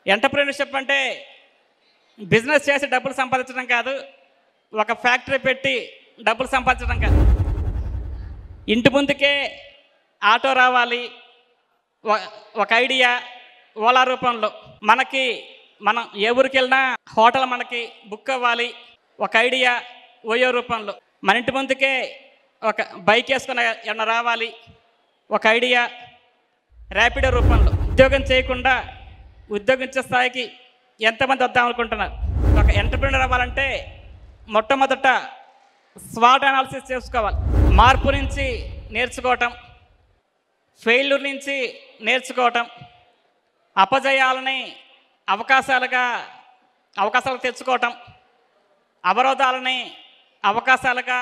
Entrepreneurship అంటే business చేసి డబ్బులు సంపాదించడం కాదు. ఒక ఫ్యాక్టరీ పెట్టి డబ్బులు సంపాదించడం కాదు. ఇంటి ముందుకే ఆటో రావాలి. ఒక ఐడియా ఓలా రూపంలో మనం ఏ ఊరికెళ్ళినా హోటల్ మనకి బుక్ అవ్వాలి. ఒక ఐడియా ఓయో రూపంలో. మన ఇంటి ముందుకే ఒక బైక్ వేసుకుని ఏమన్నా రావాలి. ఒక ఐడియా ర్యాపిడో రూపంలో. ఉద్యోగం చేయకుండా ఉద్యోగించే స్థాయికి ఎంతమంది వద్దాం అనుకుంటున్నారు? ఒక ఎంటర్‌ప్రెన్యూర్ అవ్వాలంటే మొట్టమొదట స్వాట్ అనాలిసిస్ చేసుకోవాలి. మార్పు నుంచి నేర్చుకోవటం, ఫెయిల్యూర్ నుంచి నేర్చుకోవటం, అపజయాలని అవకాశాలు తెచ్చుకోవటం, అవరోధాలని అవకాశాలుగా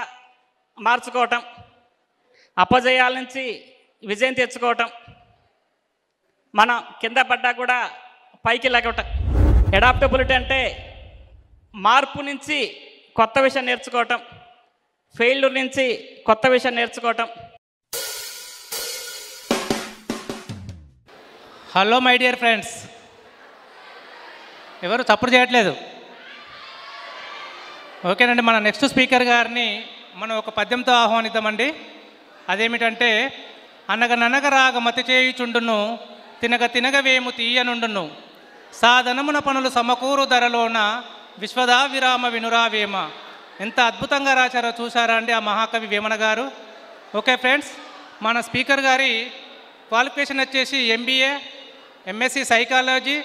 మార్చుకోవటం, అపజయాల నుంచి విజయం తెచ్చుకోవటం, మనం కింద పడ్డా కూడా పైకి లెగవటం. అడాప్టబిలిటీ అంటే మార్పు నుంచి కొత్త విషయం నేర్చుకోవటం, ఫెయిల్యూర్ నుంచి కొత్త విషయం నేర్చుకోవటం. హలో మై డియర్ ఫ్రెండ్స్, ఎవరు తప్పుడు చేయట్లేదు. ఓకేనండి, మన నెక్స్ట్ స్పీకర్ గారిని మనం ఒక పద్యంతో ఆహ్వానిద్దామండి. అదేమిటంటే, అనగననగ రాగ మతి చేయుచుండును, తినగ తినగ వేము తీయనుండును, సాధనమున పనులు సమకూరు ధరలోన విశ్వదా విరామ వినురావేమ. ఎంత అద్భుతంగా రాశారో చూసారా అండి ఆ మహాకవి వేమన గారు. ఓకే ఫ్రెండ్స్, మన స్పీకర్ గారి క్వాలిఫికేషన్ వచ్చేసి MBA, MSc psychology,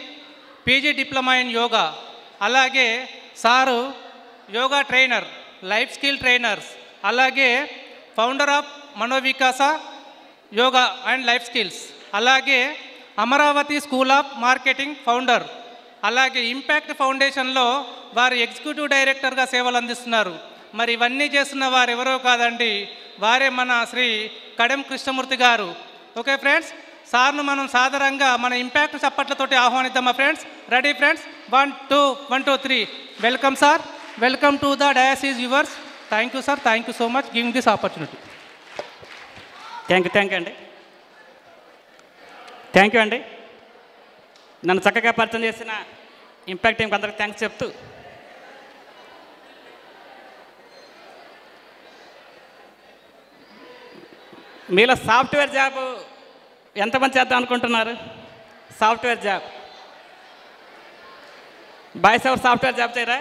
PG diploma in yoga. అలాగే sir yoga trainer, life skill trainers, అలాగే founder of Manovikasa yoga and life skills, అలాగే Amaravati school of marketing founder, అలాగే ఇంపాక్ట్ ఫౌండేషన్లో వారు ఎగ్జిక్యూటివ్ డైరెక్టర్గా సేవలు అందిస్తున్నారు. మరి ఇవన్నీ చేస్తున్న వారు ఎవరో కాదండి, వారే మన శ్రీ కడెం కృష్ణమూర్తి గారు. ఓకే ఫ్రెండ్స్, సార్ను మనం సాధారణంగా మన ఇంపాక్ట్ చప్పట్లతోటి ఆహ్వానిద్దామా friends? Ready friends? 1 2 1 2 3. Welcome sir, welcome to the dais is yours. Thank you sir, thank you so much giving this opportunity. Thank you అండి. నన్ను చక్కగా పరిచయం చేసిన ఇంపాక్ట్ టీంకి అందరికి థ్యాంక్స్ చెప్తూ, మీలో సాఫ్ట్వేర్ జాబ్ ఎంతమంది చేద్దాం అనుకుంటున్నారు? సాఫ్ట్వేర్ జాబ్ బాయ్స్ ఎవరు సాఫ్ట్వేర్ జాబ్ చేయరా?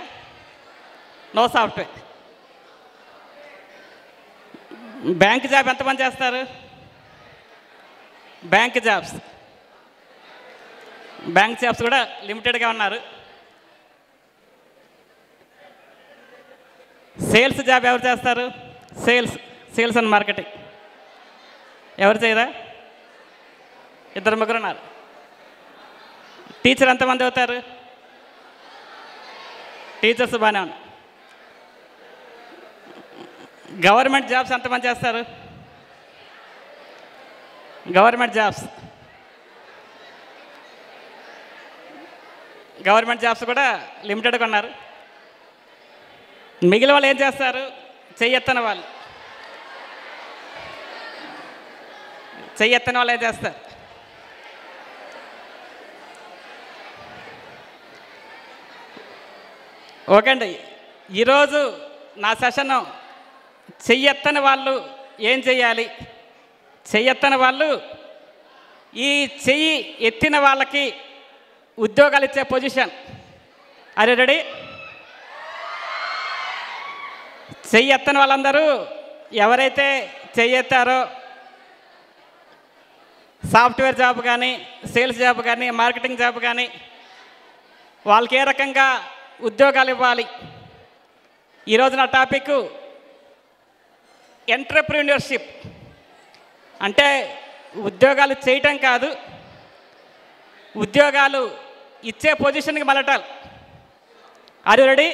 No software. బ్యాంక్ జాబ్ ఎంతమంది చేస్తారు? బ్యాంక్ జాబ్స్ కూడా లిమిటెడ్గా ఉన్నారు. సేల్స్ జాబ్ ఎవరు చేస్తారు? సేల్స్ అండ్ మార్కెటింగ్ ఎవరు చేయరా? 2 ముగ్గురు ఉన్నారు. టీచర్ ఎంతమంది అవుతారు? టీచర్స్ బాగానే ఉన్నారు. గవర్నమెంట్ జాబ్స్ ఎంతమంది చేస్తారు? గవర్నమెంట్ జాబ్స్ కూడా లిమిటెడ్గా ఉన్నారు. మిగిలిన వాళ్ళు ఏం చేస్తారు? చెయ్యెత్తని వాళ్ళు ఏం చేస్తారు? ఓకే అండి, ఈరోజు నా సెషన్ చెయ్యెత్తని వాళ్ళు ఏం చెయ్యాలి, చెయ్యెత్తని వాళ్ళు ఈ చెయ్యి ఎత్తిన వాళ్ళకి ఉద్యోగాలు ఇచ్చే పొజిషన్. అరే రెడీ? చెయ్యి ఎత్తని వాళ్ళందరూ ఎవరైతే చెయ్యెత్తారో సాఫ్ట్వేర్ జాబ్ కానీ, సేల్స్ జాబ్ కానీ, మార్కెటింగ్ జాబ్ కానీ, వాళ్ళకి ఏ రకంగా ఉద్యోగాలు ఇవ్వాలి. ఈరోజు నా టాపిక్ ఎంటర్‌ప్రెన్యూర్‌షిప్. అంటే ఉద్యోగాలు చేయటం కాదు, ఉద్యోగాలు ఇచ్చే పొజిషన్కి మళ్ళటాలి. Are you ready?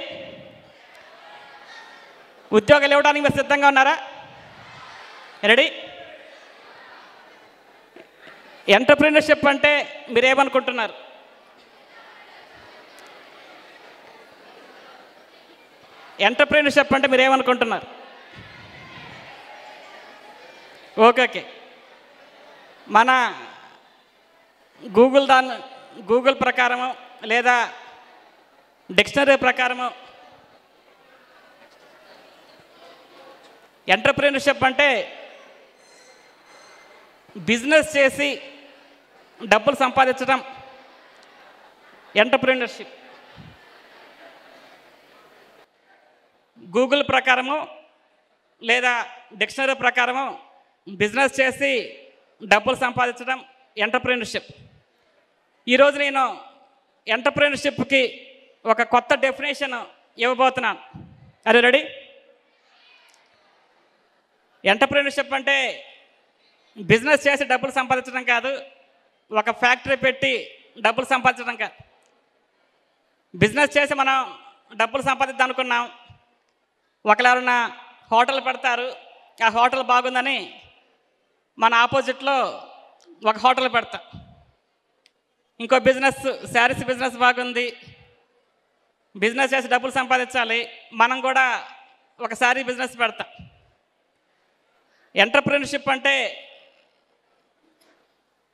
ఉద్యోగాలు ఇవ్వడానికి మీరు సిద్ధంగా ఉన్నారా? రెడీ? ఎంటర్‌ప్రెన్యూర్‌షిప్ అంటే మీరేమనుకుంటున్నారు? ఎంటర్‌ప్రెన్యూర్‌షిప్ అంటే మీరేమనుకుంటున్నారు? ఓకే, మన గూగుల్ ప్రకారం లేదా డిక్షనరీ ప్రకారము ఎంటర్‌ప్రెన్యూర్‌షిప్ అంటే బిజినెస్ చేసి డబ్బులు సంపాదించడం ఎంటర్‌ప్రెన్యూర్‌షిప్. గూగుల్ ప్రకారము లేదా డిక్షనరీ ప్రకారము బిజినెస్ చేసి డబ్బులు సంపాదించడం ఎంటర్‌ప్రెన్యూర్‌షిప్. ఈరోజు నేను ఎంటర్‌ప్రెన్యూర్‌షిప్‌కి ఒక కొత్త డెఫినేషన్ ఇవ్వబోతున్నాను. Are you ready? ఎంటర్‌ప్రెన్యూర్‌షిప్ అంటే బిజినెస్ చేసి డబ్బులు సంపాదించడం కాదు, ఒక ఫ్యాక్టరీ పెట్టి డబ్బులు సంపాదించడం కాదు. బిజినెస్ చేసి మనం డబ్బులు సంపాదిద్దాం అనుకున్నాం, ఒకళ్ళు ఎవరైనా హోటల్ పెడతారు, ఆ హోటల్ బాగుందని మన ఆపోజిట్లో ఒక హోటల్ పెడతాం. ఇంకో బిజినెస్ శారీస్ బిజినెస్ బాగుంది, బిజినెస్ చేసి డబ్బులు సంపాదించాలి, మనం కూడా ఒక శారీ బిజినెస్ పెడతాం. ఎంటర్‌ప్రెన్యూర్‌షిప్ అంటే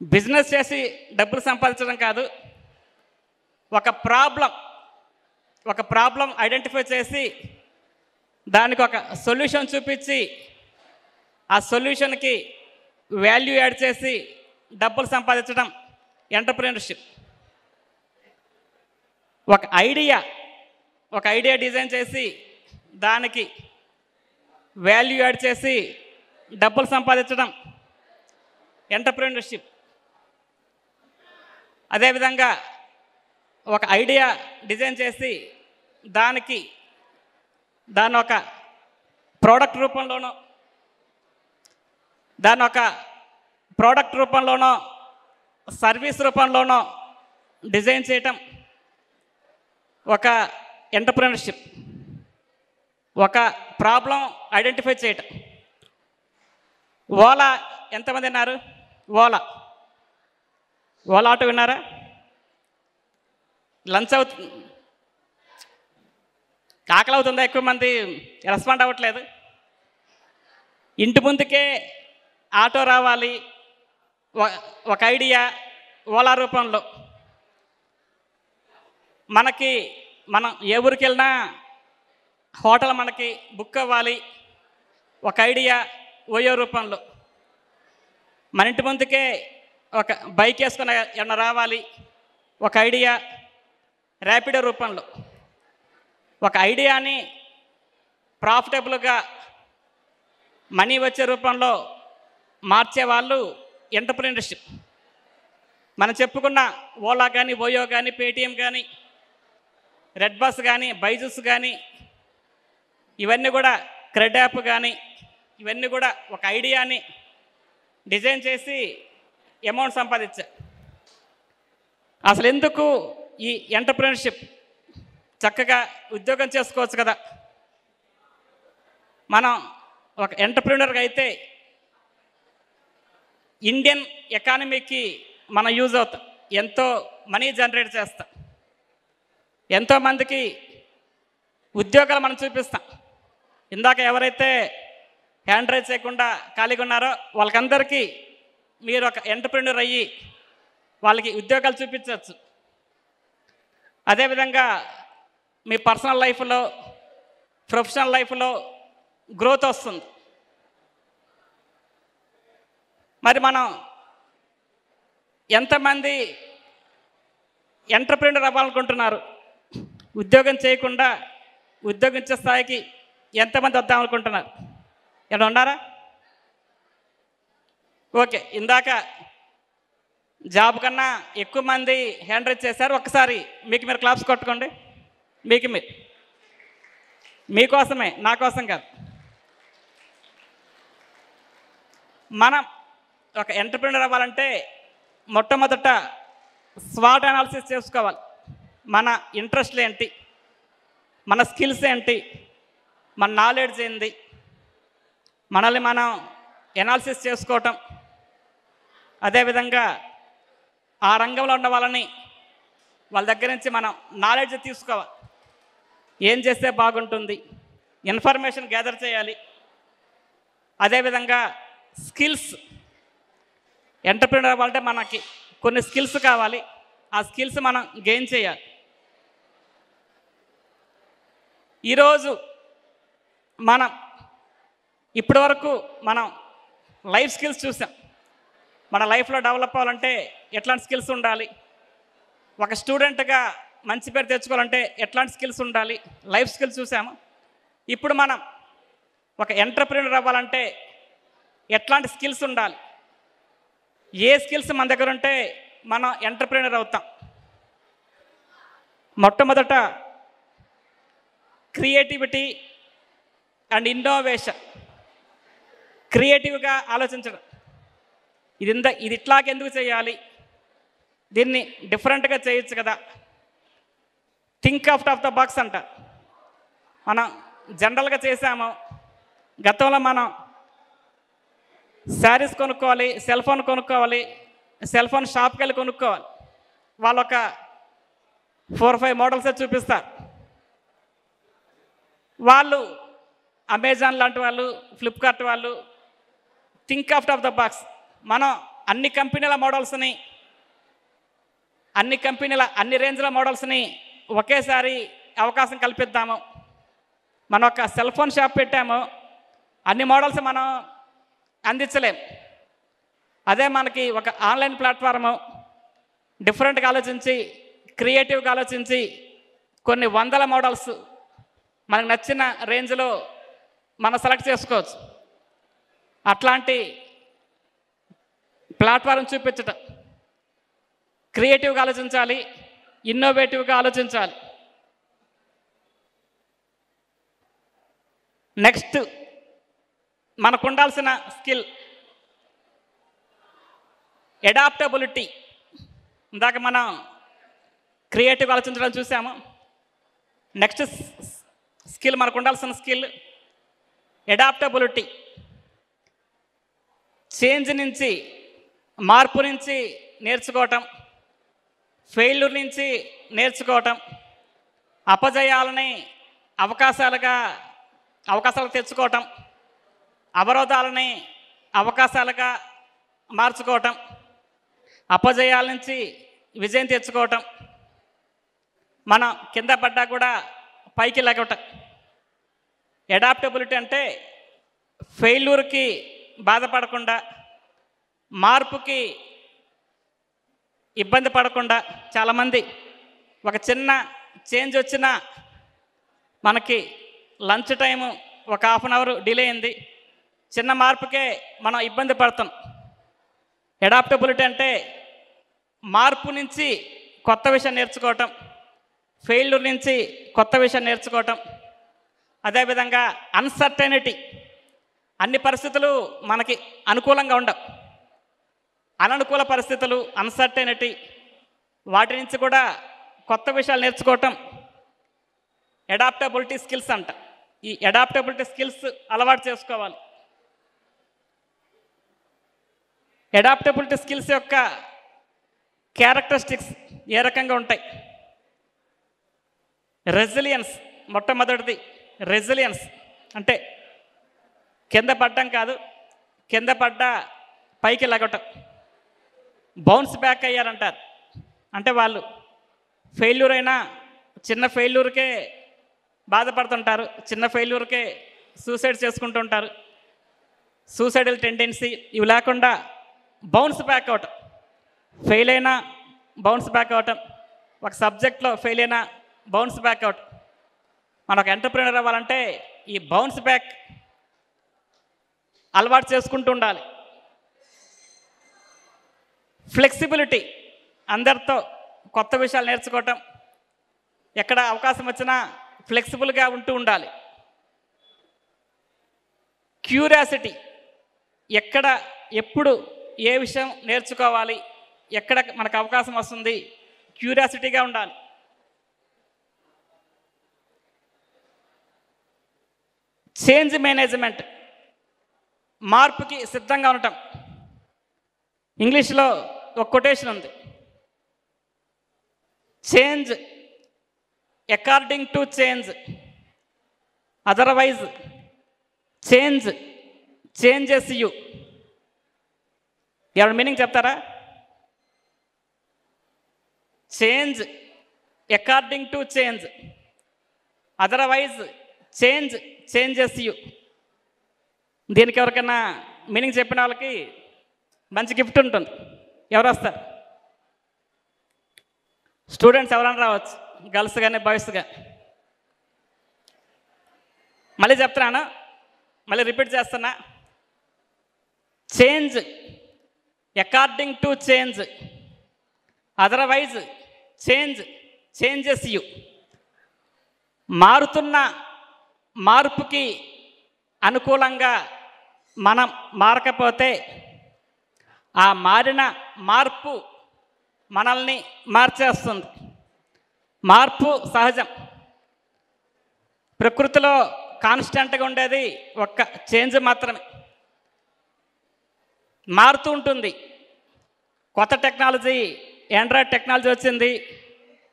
బిజినెస్ చేసి డబ్బులు సంపాదించడం కాదు, ఒక ప్రాబ్లం ఐడెంటిఫై చేసి దానికి ఒక సొల్యూషన్ చూపించి ఆ సొల్యూషన్కి వాల్యూ యాడ్ చేసి డబ్బులు సంపాదించడం ఎంటర్‌ప్రెన్యూర్‌షిప్. ఒక ఐడియా డిజైన్ చేసి దానికి వాల్యూ యాడ్ చేసి డబ్బులు సంపాదించడం ఎంటర్‌ప్రెన్యూర్‌షిప్. అదేవిధంగా ఒక ఐడియా డిజైన్ చేసి దాన్ని ఒక ప్రోడక్ట్ రూపంలోనో సర్వీస్ రూపంలోనో డిజైన్ చేయటం ఒక ఎంటర్‌ప్రెన్యూర్‌షిప్. ఒక ప్రాబ్లం ఐడెంటిఫై చేయటం. ఓలా ఎంతమంది విన్నారు? ఓలా ఆటో విన్నారా? లంచ్ అవుతుంది, ఆకలి అవుతుందా? ఎక్కువ మంది రెస్పాండ్ అవ్వట్లేదు. ఇంటి ముందుకే ఆటో రావాలి, ఒక ఐడియా ఓలా రూపంలో. మనం ఏ ఊరికి వెళ్ళినా హోటల్ మనకి బుక్ అవ్వాలి, ఒక ఐడియా ఓయో రూపంలో. మన ఇంటి ముందుకే ఒక బైక్ వేసుకుని ఏమన్నా రావాలి, ఒక ఐడియా ర్యాపిడో రూపంలో. ఒక ఐడియాని ప్రాఫిటబుల్గా మనీ వచ్చే రూపంలో మార్చే వాళ్ళు ఎంటర్‌ప్రెన్యూర్‌షిప్. మనం చెప్పుకున్న ఓలా కానీ, ఓయో కానీ, పేటీఎం కానీ, రెడ్ బస్ కానీ, బైజూస్ కానీ, ఇవన్నీ కూడా క్రెడ్ యాప్ కానీ, ఇవన్నీ కూడా ఒక ఐడియాని డిజైన్ చేసి అమౌంట్ సంపాదించా. అసలు ఎందుకు ఈ ఎంటర్‌ప్రెన్యూర్‌షిప్? చక్కగా ఉద్యోగం చేసుకోవచ్చు కదా. మనం ఒక ఎంటర్‌ప్రెన్యూర్‌గా అయితే ఇండియన్ ఎకానమీకి మనం యూజ్ అవుతాం, ఎంతో మనీ జనరేట్ చేస్తాం, ఎంతోమందికి ఉద్యోగాలు మనం చూపిస్తాం. ఇందాక ఎవరైతే హ్యాండ్ రైజ్ చేయకుండా ఖాళీగా ఉన్నారో వాళ్ళకందరికీ మీరు ఒక ఎంటర్‌ప్రెన్యూర్ అయ్యి వాళ్ళకి ఉద్యోగాలు చూపించవచ్చు. అదేవిధంగా మీ పర్సనల్ లైఫ్లో, ప్రొఫెషనల్ లైఫ్లో గ్రోత్ వస్తుంది. మరి మనం ఎంతమంది ఎంటర్‌ప్రెన్యూర్ అవ్వాలనుకుంటున్నారు? ఉద్యోగం చేయకుండా ఉద్యోగించే స్థాయికి ఎంతమంది వద్దామనుకుంటున్నారు? ఏమన్నా ఉన్నారా? ఓకే, ఇందాక జాబ్ కన్నా ఎక్కువ మంది హ్యాండ్ రైజ్ చేశారు. ఒక్కసారి మీకు మీరు క్లాప్స్ కొట్టుకోండి. మీకోసమే, నా కోసం కాదు. మనం ఒక ఎంటర్‌ప్రెన్యూర్ అవ్వాలంటే మొట్టమొదట స్వాట్ అనాలిసిస్ చేసుకోవాలి. మన ఇంట్రెస్ట్లు ఏంటి, మన స్కిల్స్ ఏంటి, మన నాలెడ్జ్ ఏంటి, మనల్ని మనం ఎనాలిసిస్ చేసుకోవటం. అదేవిధంగా ఆ రంగంలో ఉన్న వాళ్ళ దగ్గర నుంచి మనం నాలెడ్జ్ తీసుకోవాలి. ఏం చేస్తే బాగుంటుంది, ఇన్ఫర్మేషన్ గ్యాదర్ చేయాలి. అదేవిధంగా స్కిల్స్, ఎంటర్‌ప్రెన్యూర్ అవ్వాలంటే మనకి కొన్ని స్కిల్స్ కావాలి. ఆ స్కిల్స్ మనం గెయిన్ చేయాలి. ఈరోజు మనం ఇప్పటివరకు మనం లైఫ్ స్కిల్స్ చూసాం. మన లైఫ్లో డెవలప్ అవ్వాలంటే ఎట్లాంటి స్కిల్స్ ఉండాలి, ఒక స్టూడెంట్గా మంచి పేరు తెచ్చుకోవాలంటే ఎట్లాంటి స్కిల్స్ ఉండాలి, లైఫ్ స్కిల్స్ చూసాము. ఇప్పుడు మనం ఒక ఎంటర్‌ప్రెన్యూర్ అవ్వాలంటే ఎట్లాంటి స్కిల్స్ ఉండాలి, ఏ స్కిల్స్ మన దగ్గర ఉంటే మనం ఎంటర్‌ప్రెన్యూర్ అవుతాం. మొట్టమొదట క్రియేటివిటీ అండ్ ఇన్నోవేషన్. క్రియేటివ్గా ఆలోచించడం, ఇది ఇట్లాగెందుకు చేయాలి, దీన్ని డిఫరెంట్గా చేయొచ్చు కదా, think out of the box అంట. మనం జనరల్గా చేసాము. గతంలో మనం శారీస్ కొనుక్కోవాలి, సెల్ ఫోన్ కొనుక్కోవాలి, సెల్ ఫోన్ షాప్కి వెళ్ళి కొనుక్కోవాలి. వాళ్ళు ఒక 4-5 మోడల్సే చూపిస్తారు. వాళ్ళు అమెజాన్ లాంటి వాళ్ళు, ఫ్లిప్కార్ట్ వాళ్ళు think out of the box. మనం అన్ని కంపెనీల మోడల్స్ని, అన్ని రేంజ్ల మోడల్స్ని ఒకేసారి అవకాశం కల్పిద్దాము. మనం ఒక సెల్ ఫోన్ షాప్ పెట్టాము, అన్ని మోడల్స్ మనం అందించలేం. అదే మనకి ఒక ఆన్లైన్ ప్లాట్ఫారము డిఫరెంట్గా ఆలోచించి, క్రియేటివ్గా ఆలోచించి కొన్ని వందల మోడల్స్ మనకు నచ్చిన రేంజ్లో మనం సెలెక్ట్ చేసుకోవచ్చు. అట్లాంటి ప్లాట్ఫారం చూపించటం. క్రియేటివ్గా ఆలోచించాలి, ఇన్నోవేటివ్గా ఆలోచించాలి. నెక్స్ట్ మనకు ఉండాల్సిన స్కిల్ అడాప్టబిలిటీ. ఇందాక మనం క్రియేటివ్ ఆలోచించడం చూసాము. నెక్స్ట్ స్కిల్ మనకు ఉండాల్సిన స్కిల్ అడాప్టబిలిటీ. చేంజ్ నుంచి, మార్పు నుంచి నేర్చుకోవటం, ఫెయిల్యూర్ నుంచి నేర్చుకోవటం, అపజయాలని అవకాశాలు తెచ్చుకోవటం, అవరోధాలని అవకాశాలుగా మార్చుకోవటం, అపజయాల నుంచి విజయం తెచ్చుకోవటం, మనం కింద పడ్డా కూడా పైకి లెగవటం. అడాప్టబిలిటీ అంటే ఫెయిల్యూర్కి బాధపడకుండా, మార్పుకి ఇబ్బంది పడకుండా. చాలామంది ఒక చిన్న చేంజ్ వచ్చినా, మనకి లంచ్ టైము ఒక 1/2 అవర్ డిలే అయింది, చిన్న మార్పుకే మనం ఇబ్బంది పడతాం. అడాప్టబిలిటీ అంటే మార్పు నుంచి కొత్త విషయం నేర్చుకోవటం, ఫెయిల్యూర్ నుంచి కొత్త విషయం నేర్చుకోవటం. అదేవిధంగా అన్సర్టెనిటీ. అన్ని పరిస్థితులు మనకి అనుకూలంగా ఉండవు. అననుకూల పరిస్థితులు, అన్సర్టెనిటీ, వాటి నుంచి కూడా కొత్త విషయాలు నేర్చుకోవటం అడాప్టబిలిటీ స్కిల్స్ అంట. ఈ అడాప్టబిలిటీ స్కిల్స్ అలవాటు చేసుకోవాలి. అడాప్టబిలిటీ స్కిల్స్ యొక్క క్యారెక్టరిస్టిక్స్ ఏ రకంగా ఉంటాయి? రెసిలియన్స్. మొట్టమొదటిది రెసిలియన్స్ అంటే కింద పడ్డం కాదు, కింద పడ్డా పైకి లగటం. Bounce back అయ్యారంటారు. అంటే వాళ్ళు ఫెయిల్యూర్ అయినా చిన్న ఫెయిల్యూర్కే బాధపడుతుంటారు, చిన్న ఫెయిల్యూర్కే సూసైడ్ చేసుకుంటుంటారు. సూసైడల్ టెండెన్సీ ఇవి లేకుండా బౌన్స్ బ్యాక్ అవటం. ఫెయిల్ అయినా బౌన్స్ బ్యాక్ అవటం, ఒక సబ్జెక్ట్లో ఫెయిల్ అయినా బౌన్స్ బ్యాక్ అవటం. మనం ఒక ఎంటర్‌ప్రెన్యూర్ అవ్వాలంటే ఈ బౌన్స్ బ్యాక్ అలవాటు చేసుకుంటూ ఉండాలి. ఫ్లెక్సిబిలిటీ. అందరితో కొత్త విషయాలు నేర్చుకోవటం, ఎక్కడ అవకాశం వచ్చినా ఫ్లెక్సిబుల్గా ఉంటూ ఉండాలి. క్యూరియాసిటీ. ఎక్కడ ఎప్పుడు ఏ విషయం నేర్చుకోవాలి, ఎక్కడ మనకు అవకాశం వస్తుంది, క్యూరియాసిటీగా ఉండాలి. Change management. మార్పుకి సిద్ధంగా ఉండటం. ఇంగ్లీష్లో ఒక కొటేషన్ ఉంది, change according to change, otherwise change changes you. ఎవరి మీనింగ్ చెప్తారా? Change according to change, otherwise change changes you. దీనికి ఎవరికైనా మీనింగ్ చెప్పిన వాళ్ళకి మంచి గిఫ్ట్ ఉంటుంది. ఎవరు వస్తారు? స్టూడెంట్స్ ఎవరైనా రావచ్చు, గర్ల్స్ కానీ బాయ్స్ కానీ. మళ్ళీ చెప్తున్నాను, మళ్ళీ రిపీట్ చేస్తున్నా. Change according to change, otherwise change changes you. మారుతున్న మార్పుకి అనుకూలంగా మనం మారకపోతే ఆ మారిన మార్పు మనల్ని మార్చేస్తుంది. మార్పు సహజం. ప్రకృతిలో కాన్స్టెంట్గా ఉండేది ఒక్క చేంజ్ మాత్రమే. మారుతూ ఉంటుంది. కొత్త టెక్నాలజీ, ఆండ్రాయిడ్ టెక్నాలజీ వచ్చింది,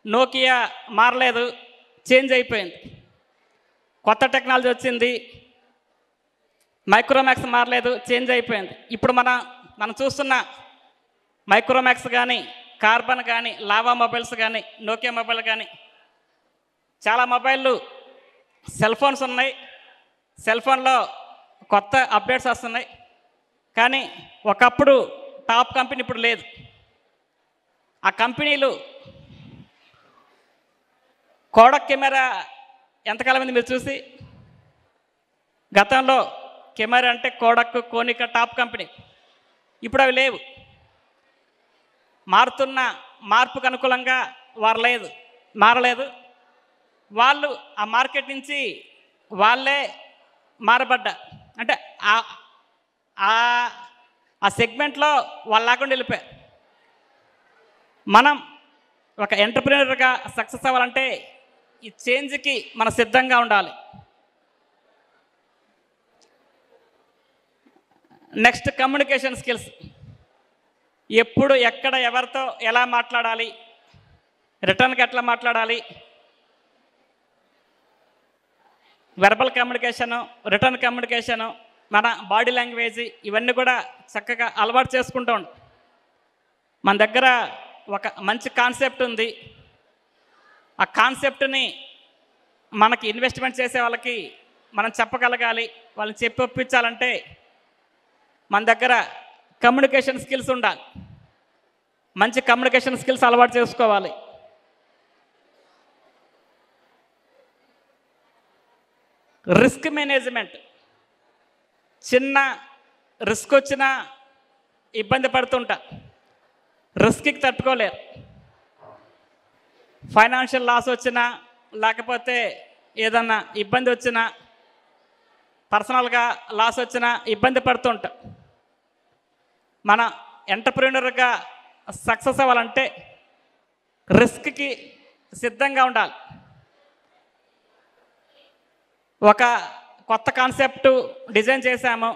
నోకియా మారలేదు, చేంజ్ అయిపోయింది. కొత్త టెక్నాలజీ వచ్చింది, మైక్రోమాక్స్ మారలేదు, చేంజ్ అయిపోయింది. ఇప్పుడు మనం చూస్తున్న మైక్రోమాక్స్ కానీ, కార్బన్ కానీ, లావా మొబైల్స్ కానీ, నోకియా మొబైల్ కానీ, చాలా మొబైళ్ళు సెల్ ఫోన్స్ ఉన్నాయి. సెల్ ఫోన్లో కొత్త అప్డేట్స్ వస్తున్నాయి. కానీ ఒకప్పుడు టాప్ కంపెనీ ఇప్పుడు లేదు. ఆ కంపెనీలు కోడక్ కెమెరా ఎంతకాలం అయింది మీరు చూసి? గతంలో కెమెరా అంటే కోడక్, కోనిక టాప్ కంపెనీ. ఇప్పుడు అవి లేవు. మారుతున్న మార్పుకు అనుకూలంగా మారలేదు. వాళ్ళు ఆ మార్కెట్ నుంచి వాళ్ళే మారబడ్డా, అంటే ఆ సెగ్మెంట్లో వాళ్ళు లేకుండా వెళ్ళిపోయారు. మనం ఒక ఎంటర్ప్రీనర్గా సక్సెస్ అవ్వాలంటే ఈ చేంజ్కి మనం సిద్ధంగా ఉండాలి. Next, communication skills. ఎప్పుడు, ఎక్కడ, ఎవరితో ఎలా మాట్లాడాలి, రిటర్న్కి ఎట్లా మాట్లాడాలి, వెర్బల్ కమ్యూనికేషను, రిటర్న్ కమ్యూనికేషను, మన బాడీ లాంగ్వేజ్, ఇవన్నీ కూడా చక్కగా అలవాటు చేసుకుంటూ ఉంటాం. మన దగ్గర ఒక మంచి కాన్సెప్ట్ ఉంది. ఆ కాన్సెప్ట్ని మనకి ఇన్వెస్ట్మెంట్ చేసే వాళ్ళకి మనం చెప్పగలగాలి. వాళ్ళని చెప్పి ఒప్పించాలంటే మన దగ్గర కమ్యూనికేషన్ స్కిల్స్ ఉండాలి. మంచి కమ్యూనికేషన్ స్కిల్స్ అలవాటు చేసుకోవాలి. Risk management. చిన్న రిస్క్ వచ్చినా ఇబ్బంది పడుతుంటా, రిస్క్కి తట్టుకోలేరు. ఫైనాన్షియల్ లాస్ వచ్చినా, లేకపోతే ఏదన్నా ఇబ్బంది వచ్చినా, పర్సనల్గా లాస్ వచ్చినా ఇబ్బంది పడుతుంటా. మన ఎంటర్ప్రీనర్గా సక్సెస్ అవ్వాలంటే రిస్క్కి సిద్ధంగా ఉండాలి. ఒక కొత్త కాన్సెప్ట్ డిజైన్ చేశాము,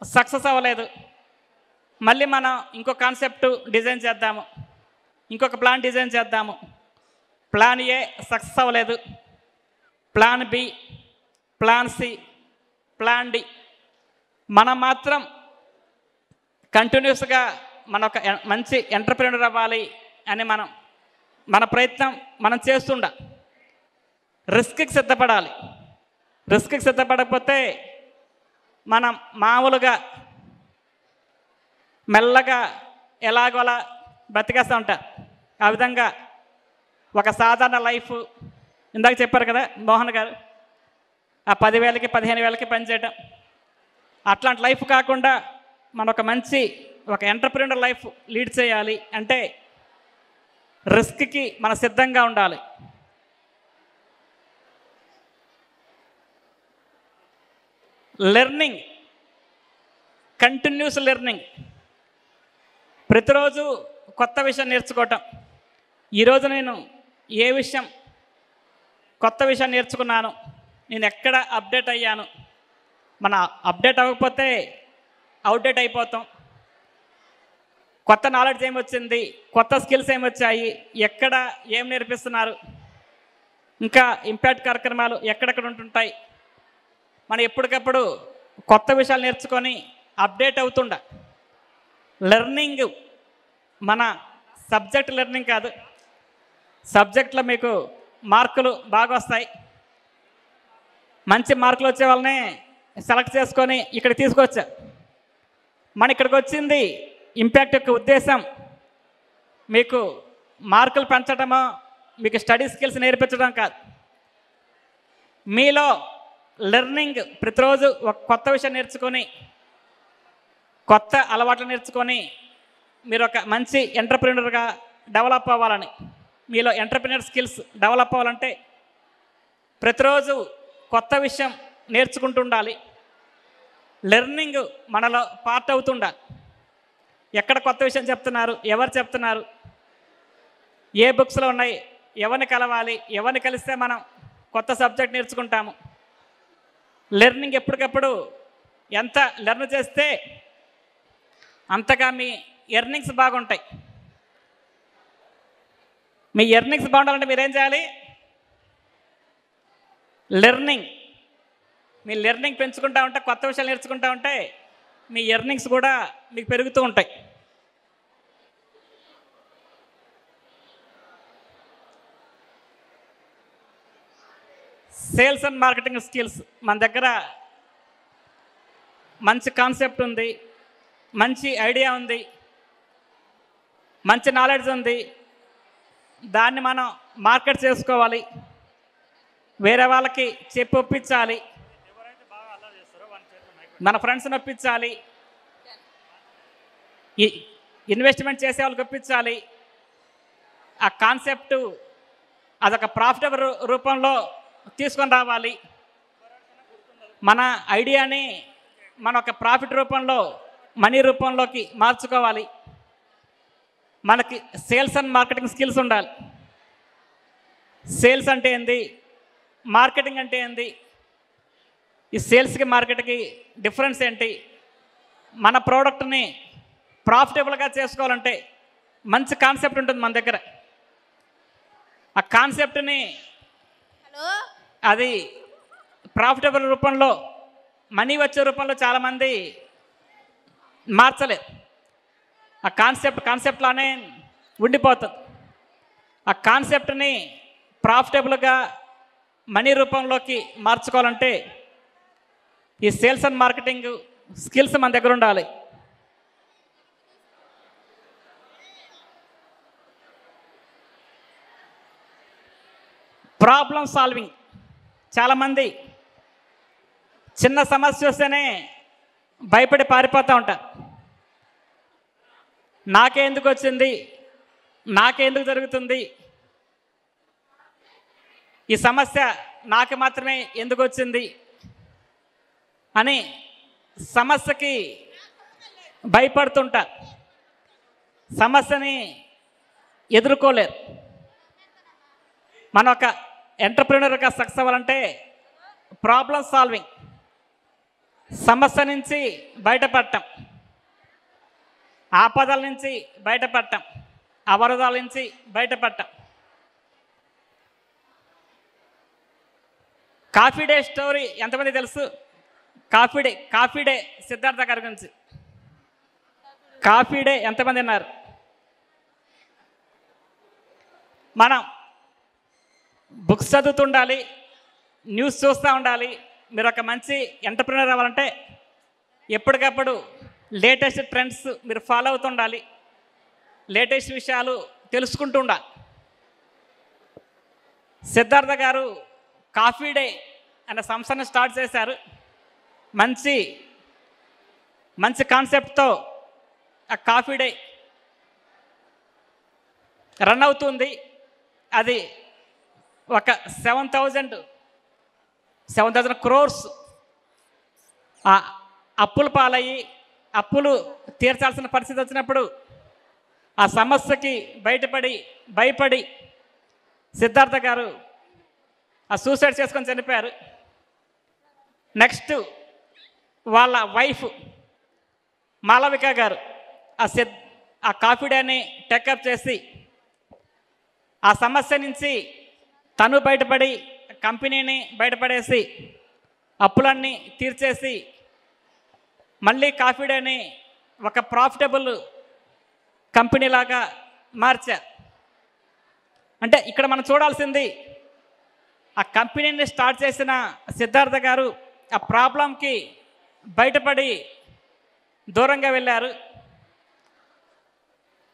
సక్సెస్ అవ్వలేదు. మళ్ళీ మనం ఇంకో కాన్సెప్ట్ డిజైన్ చేద్దాము, ఇంకొక ప్లాన్ డిజైన్ చేద్దాము. ప్లాన్ ఏ సక్సెస్ అవ్వలేదు, plan B, plan C, plan D. మనం మాత్రం కంటిన్యూస్గా మన ఒక మంచి ఎంటర్ప్రీనర్ అవ్వాలి అని మన ప్రయత్నం మనం చేస్తుండ. రిస్క్కి సిద్ధపడాలి. రిస్క్కి సిద్ధపడకపోతే మనం మామూలుగా మెల్లగా ఎలాగోలా బతికేస్తూ ఉంటాం. ఆ విధంగా ఒక సాధారణ లైఫ్, ఇందాక చెప్పారు కదా మోహన్ గారు, ఆ 10,000కి 15,000కి పనిచేయటం, అట్లాంటి లైఫ్ కాకుండా మన ఒక ఎంటర్ప్రీనర్ లైఫ్ లీడ్ చేయాలి అంటే రిస్క్కి మనం సిద్ధంగా ఉండాలి. Learning, continuous learning. ప్రతిరోజు కొత్త విషయం నేర్చుకోవటం. ఈరోజు నేను ఏ విషయం, కొత్త విషయం నేర్చుకున్నాను, నేను ఎక్కడ అప్డేట్ అయ్యాను. మన అప్డేట్ అవ్వకపోతే అవుట్డేట్ అయిపోతాం. కొత్త నాలెడ్జ్ ఏమొచ్చింది, కొత్త స్కిల్స్ ఏమొచ్చాయి, ఎక్కడ ఏం నేర్పిస్తున్నారు, ఇంకా ఇంపాక్ట్ కార్యక్రమాలు ఎక్కడెక్కడ ఉంటుంటాయి. మనం ఎప్పటికప్పుడు కొత్త విషయాలు నేర్చుకొని అప్డేట్ అవుతుండ. లెర్నింగ్ మన సబ్జెక్ట్ లెర్నింగ్ కాదు, సబ్జెక్ట్లో మీకు మార్కులు బాగా వస్తాయి. మంచి మార్కులు వచ్చే వాళ్ళని సెలెక్ట్ చేసుకొని ఇక్కడికి తీసుకొచ్చా. మన ఇక్కడికి వచ్చింది ఇంపాక్ట్ యొక్క ఉద్దేశం మీకు మార్కులు పెంచడమో మీకు స్టడీ స్కిల్స్ నేర్పించడం కాదు. మీలో లెర్నింగ్ ప్రతిరోజు ఒక కొత్త విషయం నేర్చుకొని కొత్త అలవాట్లు నేర్చుకొని మీరు ఒక మంచి ఎంటర్ప్రెన్యూర్గా డెవలప్ అవ్వాలని, మీలో ఎంటర్ప్రెన్యూర్ స్కిల్స్ డెవలప్ అవ్వాలంటే ప్రతిరోజు కొత్త విషయం నేర్చుకుంటూ ఉండాలి. లెర్నింగ్ మనలో పార్ట్ అవుతుండాలి. ఎక్కడ కొత్త విషయం చెప్తున్నారు, ఎవరు చెప్తున్నారు, ఏ బుక్స్లో ఉన్నాయి, ఎవరిని కలవాలి, ఎవరిని కలిస్తే మనం కొత్త సబ్జెక్ట్ నేర్చుకుంటాము. లెర్నింగ్ ఎప్పటికప్పుడు ఎంత లెర్న్ చేస్తే అంతగా మీ ఎర్నింగ్స్ బాగుంటాయి. మీ ఎర్నింగ్స్ బాగుండాలంటే మీరేం చేయాలి? లెర్నింగ్. మీ లెర్నింగ్ పెంచుకుంటా ఉంటే, కొత్త విషయాలు నేర్చుకుంటా ఉంటే మీ ఎర్నింగ్స్ కూడా మీకు పెరుగుతూ ఉంటాయి. సేల్స్ అండ్ మార్కెటింగ్ స్కిల్స్ మన దగ్గర మంచి కాన్సెప్ట్ ఉంది, మంచి ఐడియా ఉంది, మంచి నాలెడ్జ్ ఉంది. దాన్ని మనం మార్కెట్ చేసుకోవాలి, వేరే వాళ్ళకి చెప్పి ఒప్పించాలి, మన ఫ్రెండ్స్ని ఒప్పించాలి, ఇన్వెస్ట్మెంట్ చేసే వాళ్ళకి ఒప్పించాలి. ఆ కాన్సెప్టు అదొక ప్రాఫిటబుల్ రూపంలో తీసుకొని రావాలి. మన ఐడియాని మన ఒక ప్రాఫిట్ రూపంలో, మనీ రూపంలోకి మార్చుకోవాలి. మనకి సేల్స్ అండ్ మార్కెటింగ్ స్కిల్స్ ఉండాలి. సేల్స్ అంటే ఏంది, మార్కెటింగ్ అంటే ఏంది, ఈ సేల్స్కి మార్కెట్కి డిఫరెన్స్ ఏంటి, మన ప్రోడక్ట్ని ప్రాఫిటబుల్గా చేసుకోవాలంటే మంచి కాన్సెప్ట్ ఉంటుంది మన దగ్గర. ఆ కాన్సెప్ట్ని అది ప్రాఫిటబుల్ రూపంలో, మనీ వచ్చే రూపంలో చాలామంది మార్చలేదు. ఆ కాన్సెప్ట్లానే ఉండిపోతుంది. ఆ కాన్సెప్ట్ని ప్రాఫిటబుల్గా మనీ రూపంలోకి మార్చుకోవాలంటే ఈ సేల్స్ అండ్ మార్కెటింగ్ స్కిల్స్ మన దగ్గర ఉండాలి. Problem solving. చాలామంది చిన్న సమస్య వస్తేనే భయపడి పారిపోతూ ఉంటారు. నాకెందుకు వచ్చింది, నాకెందుకు జరుగుతుంది, ఈ సమస్య నాకు మాత్రమే ఎందుకు వచ్చింది అని సమస్యకి భయపడుతుంటారు. సమస్యని ఎదుర్కోలేరు. మన ఒక ఎంటర్ప్రెన్యూర్గా సక్సెస్ అవ్వాలంటే ప్రాబ్లం సాల్వింగ్, సమస్య నుంచి బయటపడటం, ఆపదల నుంచి బయటపడటం, అవరోధాల నుంచి బయటపడటం. కాఫీ డే స్టోరీ ఎంతమంది తెలుసు? కాఫీ డే సిద్ధార్థ గారి గురించి. కాఫీ డే ఎంతమంది ఉన్నారు? మనం బుక్స్ చదువుతుండాలి, న్యూస్ చూస్తూ ఉండాలి. మీరు ఒక మంచి ఎంటర్ప్రెన్యూర్ అవ్వాలంటే ఎప్పటికప్పుడు లేటెస్ట్ ట్రెండ్స్ మీరు ఫాలో అవుతుండాలి, లేటెస్ట్ విషయాలు తెలుసుకుంటూ ఉండాలి. సిద్ధార్థ గారు కాఫీ డే అనే సంస్థను స్టార్ట్ చేశారు. మంచి కాన్సెప్ట్తో ఆ కాఫీ డే రన్ అవుతుంది. అది ఒక 7,000 crores అప్పులు పాలయ్యి, అప్పులు తీర్చాల్సిన పరిస్థితి వచ్చినప్పుడు ఆ సమస్యకి భయపడి సిద్ధార్థ గారు ఆ సూసైడ్ చేసుకొని చనిపోయారు. నెక్స్ట్ వాళ్ళ వైఫ్ మాలవిక గారు ఆ కాఫీ డేని టేకప్ చేసి ఆ సమస్య నుంచి తను బయటపడి, కంపెనీని బయటపడేసి, అప్పులన్నీ తీర్చేసి మళ్ళీ కాఫీ డేని ఒక ప్రాఫిటబుల్ కంపెనీలాగా మార్చారు. అంటే ఇక్కడ మనం చూడాల్సింది ఆ కంపెనీని స్టార్ట్ చేసిన సిద్ధార్థ గారు ఆ ప్రాబ్లంకి బయటపడి దూరంగా వెళ్ళారు.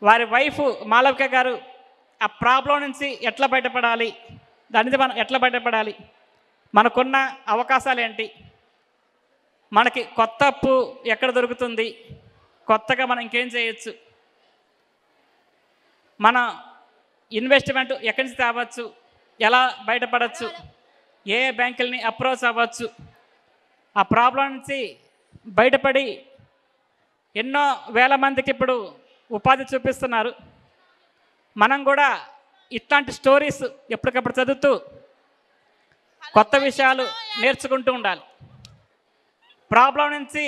వారి వైఫ్ మాలవిక గారు ఆ ప్రాబ్లం నుంచి ఎట్లా బయటపడాలి, దాని నుంచి మనం ఎట్లా బయటపడాలి, మనకున్న అవకాశాలు ఏంటి, మనకి కొత్త అప్పు ఎక్కడ దొరుకుతుంది, కొత్తగా మనం ఇంకేం చేయొచ్చు, మన ఇన్వెస్ట్మెంట్ ఎక్కడి నుంచి తేవచ్చు, ఎలా బయటపడవచ్చు, ఏ బ్యాంకుల్ని అప్రోచ్ అవ్వచ్చు, ఆ ప్రాబ్లం నుంచి బయటపడి ఎన్నో వేల మందికి ఇప్పుడు ఉపాధి చూపిస్తున్నారు. మనం కూడా ఇట్లాంటి స్టోరీస్ ఎప్పటికప్పుడు చదువుతూ కొత్త విషయాలు నేర్చుకుంటూ ఉండాలి. ప్రాబ్లం నుంచి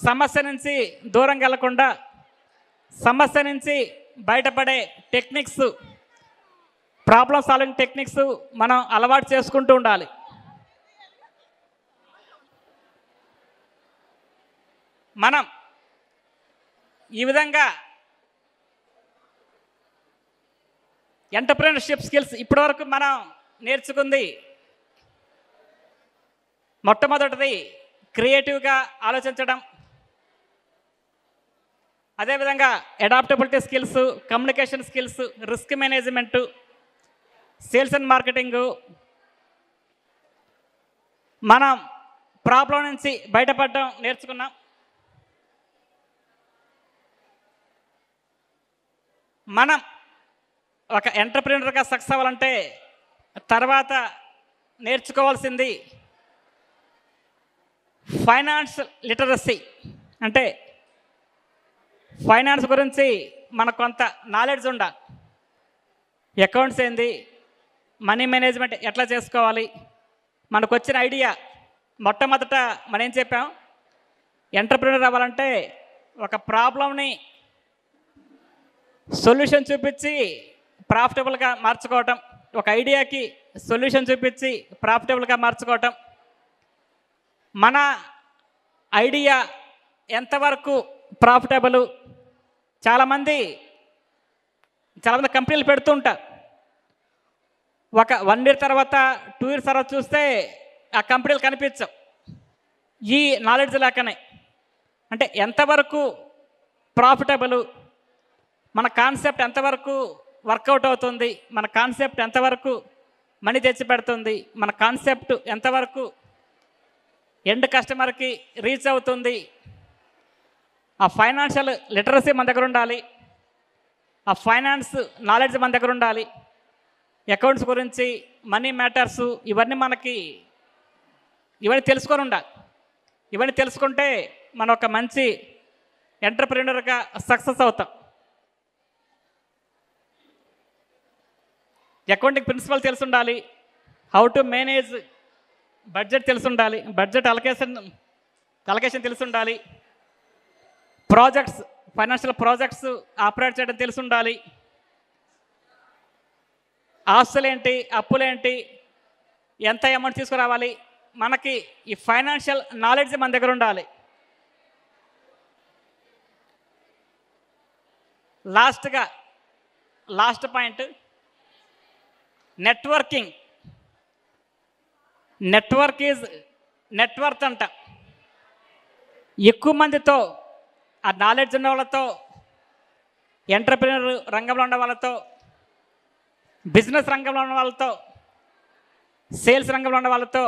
సమస్య నుంచి దూరం వెళ్లకుండా సమస్య నుంచి బయటపడే టెక్నిక్స్, ప్రాబ్లం సాల్వింగ్ టెక్నిక్స్ మనం అలవాటు చేసుకుంటూ ఉండాలి. మనం ఈ విధంగా ఎంటర్‌ప్రెన్యూర్‌షిప్ స్కిల్స్ ఇప్పటివరకు మనం నేర్చుకుంది మొట్టమొదటిది క్రియేటివ్గా ఆలోచించడం, అదేవిధంగా adaptability skills, communication skills, risk management, sales and marketing. మనం ప్రాబ్లం నుంచి బయటపడడం నేర్చుకున్నాం. మనం ఒక ఎంటర్‌ప్రెన్యూర్‌గా సక్సెస్ అవ్వాలంటే తర్వాత నేర్చుకోవాల్సింది ఫైనాన్స్ లిటరసీ. అంటే ఫైనాన్స్ గురించి మనకు కొంత నాలెడ్జ్ ఉండాలి. అకౌంట్స్ ఏంది, మనీ మేనేజ్మెంట్ ఎట్లా చేసుకోవాలి, మనకు వచ్చిన ఐడియా మొట్టమొదట మనం ఏం చెప్పాం, ఎంటర్‌ప్రెన్యూర్ అవ్వాలంటే ఒక ప్రాబ్లంని సొల్యూషన్ చూపించి ప్రాఫిటబుల్గా మార్చుకోవటం, ఒక ఐడియాకి సొల్యూషన్ చూపించి ప్రాఫిటబుల్గా మార్చుకోవటం, మన ఐడియా ఎంతవరకు ప్రాఫిటబుల్. చాలామంది కంపెనీలు పెడుతూ ఉంటారు, ఒక 1 year తర్వాత 2 years తర్వాత చూస్తే ఆ కంపెనీలు కనిపించవు. ఈ నాలెడ్జ్ లేకనే అంటే ఎంతవరకు ప్రాఫిటబుల్, మన కాన్సెప్ట్ ఎంతవరకు వర్కౌట్ అవుతుంది, మన కాన్సెప్ట్ ఎంతవరకు మనీ తెచ్చి పెడుతుంది, మన కాన్సెప్ట్ ఎంతవరకు ఎండ్ కస్టమర్కి రీచ్ అవుతుంది. ఆ ఫైనాన్షియల్ లిటరసీ మన దగ్గర ఉండాలి, ఆ ఫైనాన్స్ నాలెడ్జ్ మన దగ్గర ఉండాలి. అకౌంట్స్ గురించి, మనీ మ్యాటర్స్ ఇవన్నీ తెలుసుకొని ఉండాలి. ఇవన్నీ తెలుసుకుంటే మనం ఒక మంచి ఎంటర్‌ప్రెన్యూర్‌గా సక్సెస్ అవుతాం. అకౌంటింగ్ ప్రిన్సిపల్ తెలిసి ఉండాలి, హౌ టు మేనేజ్ బడ్జెట్ తెలిసి ఉండాలి, బడ్జెట్ అలొకేషన్ తెలిసి ఉండాలి, ప్రాజెక్ట్స్, ఫైనాన్షియల్ ప్రాజెక్ట్స్ ఆపరేట్ చేయడం తెలిసి ఉండాలి, ఆస్తులేంటి, అప్పులేంటి, ఎంత అమౌంట్ తీసుకురావాలి, మనకి ఈ ఫైనాన్షియల్ నాలెడ్జ్ మన దగ్గర ఉండాలి. Last point networking. Network is net worth అంట. ఎక్కువ మందితో, ఆ నాలెడ్జ్ ఉన్న వాళ్ళతో, ఎంటర్‌ప్రెన్యూర్ రంగంలో ఉన్న వాళ్ళతో, బిజినెస్ రంగంలో ఉన్న వాళ్ళతో, సేల్స్ రంగంలో ఉన్న వాళ్ళతో,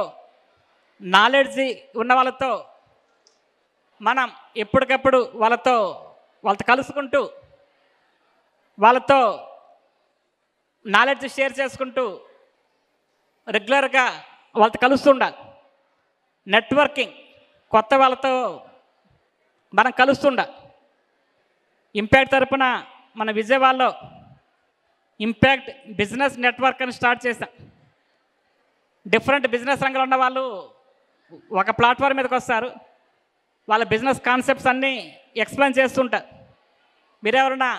నాలెడ్జ్ ఉన్న వాళ్ళతో మనం ఎప్పటికప్పుడు వాళ్ళతో కలుసుకుంటూ, వాళ్ళతో నాలెడ్జ్ షేర్ చేసుకుంటూ రెగ్యులర్గా వాళ్ళతో కలుస్తూ ఉండాలి. నెట్వర్కింగ్, కొత్త వాళ్ళతో మనం కలుస్తుండాలి. ఇంపాక్ట్ తరపున మన విజయవాడలో ఇంపాక్ట్ బిజినెస్ నెట్వర్క్ అని స్టార్ట్ చేశాం. డిఫరెంట్ బిజినెస్ రంగంలో ఉన్న వాళ్ళు ఒక ప్లాట్ఫామ్ మీదకి వస్తారు, వాళ్ళ బిజినెస్ కాన్సెప్ట్స్ అన్నీ ఎక్స్ప్లెయిన్ చేస్తుంటారు. మీరెవరైనా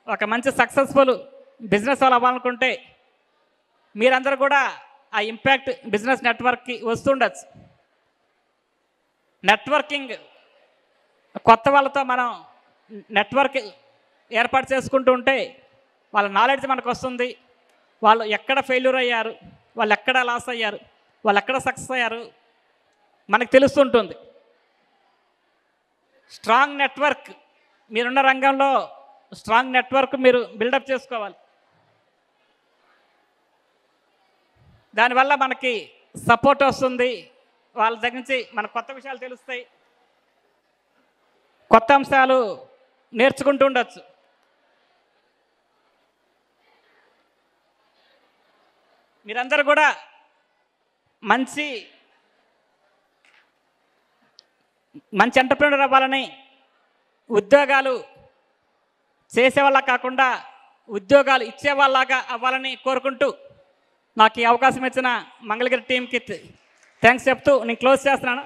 ఒక మంచి సక్సెస్ఫుల్ బిజినెస్ వాళ్ళు అవ్వాలనుకుంటే మీరందరూ కూడా ఆ ఇంపాక్ట్ బిజినెస్ నెట్వర్క్కి వస్తుండొచ్చు. నెట్వర్కింగ్, కొత్త వాళ్ళతో మనం నెట్వర్క్ ఏర్పాటు చేసుకుంటూ ఉంటే వాళ్ళ నాలెడ్జ్ మనకు వస్తుంది, వాళ్ళు ఎక్కడ ఫెయిల్యూర్ అయ్యారు, వాళ్ళు ఎక్కడ లాస్ అయ్యారు, వాళ్ళు ఎక్కడ సక్సెస్ అయ్యారు మనకు తెలుస్తుంటుంది. స్ట్రాంగ్ నెట్వర్క్, మీరున్న రంగంలో స్ట్రాంగ్ నెట్వర్క్ మీరు బిల్డప్ చేసుకోవాలి. దానివల్ల మనకి సపోర్ట్ వస్తుంది, వాళ్ళ దగ్గర నుంచి మనకు కొత్త విషయాలు తెలుస్తాయి, కొత్త అంశాలు నేర్చుకుంటూ ఉండొచ్చు. మీరందరూ కూడా మంచి ఎంటర్‌ప్రెన్యూర్ అవ్వాలని, ఉద్యోగాలు చేసేవాళ్ళ కాకుండా ఉద్యోగాలు ఇచ్చేవాళ్ళగా అవ్వాలని కోరుకుంటూ నాకు ఈ అవకాశం ఇచ్చిన మంగళగిరి టీంకి థ్యాంక్స్ చెప్తూ నేను క్లోజ్ చేస్తున్నాను.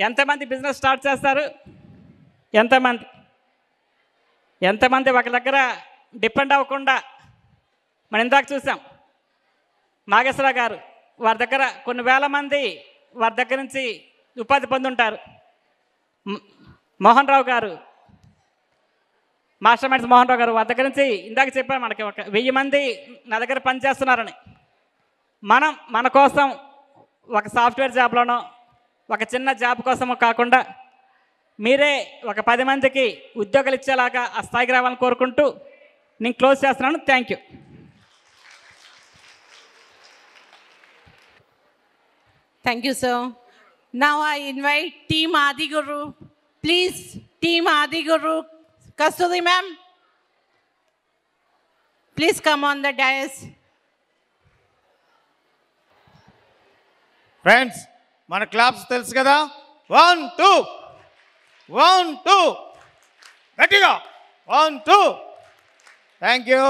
ఎంతమంది బిజినెస్ స్టార్ట్ చేస్తారు? ఎంతమంది ఒక దగ్గర డిపెండ్ అవ్వకుండా, మనం ఇందాక చూసాం నాగేశ్వరరావు గారు, వారి దగ్గర కొన్ని వేల మంది వారి దగ్గర నుంచి ఉపాధి పొందుంటారు. మోహన్ రావు గారు, మాస్టర్ మైండ్స్ మోహన్ రావు గారు, వారి దగ్గర నుంచి ఇందాక చెప్పాను మనకి 1000 మంది నా దగ్గర పనిచేస్తున్నారని. మన కోసం ఒక సాఫ్ట్వేర్ జాబ్లోనో ఒక చిన్న జాబ్ కోసమో కాకుండా మీరే ఒక 10 మందికి ఉద్యోగాలు ఇచ్చేలాగా ఆ స్థాయికి రావాలని కోరుకుంటూ నేను క్లోజ్ చేస్తున్నాను. Thank you. Thank you, sir. Now I invite Team Adiguru. Please, Team Adiguru, Kasturi ma'am, please come on the dais. Friends, మన క్లాప్స్ తెలుసు కదా, 1 2 1 2 గట్టిగా 1 2. Thank you.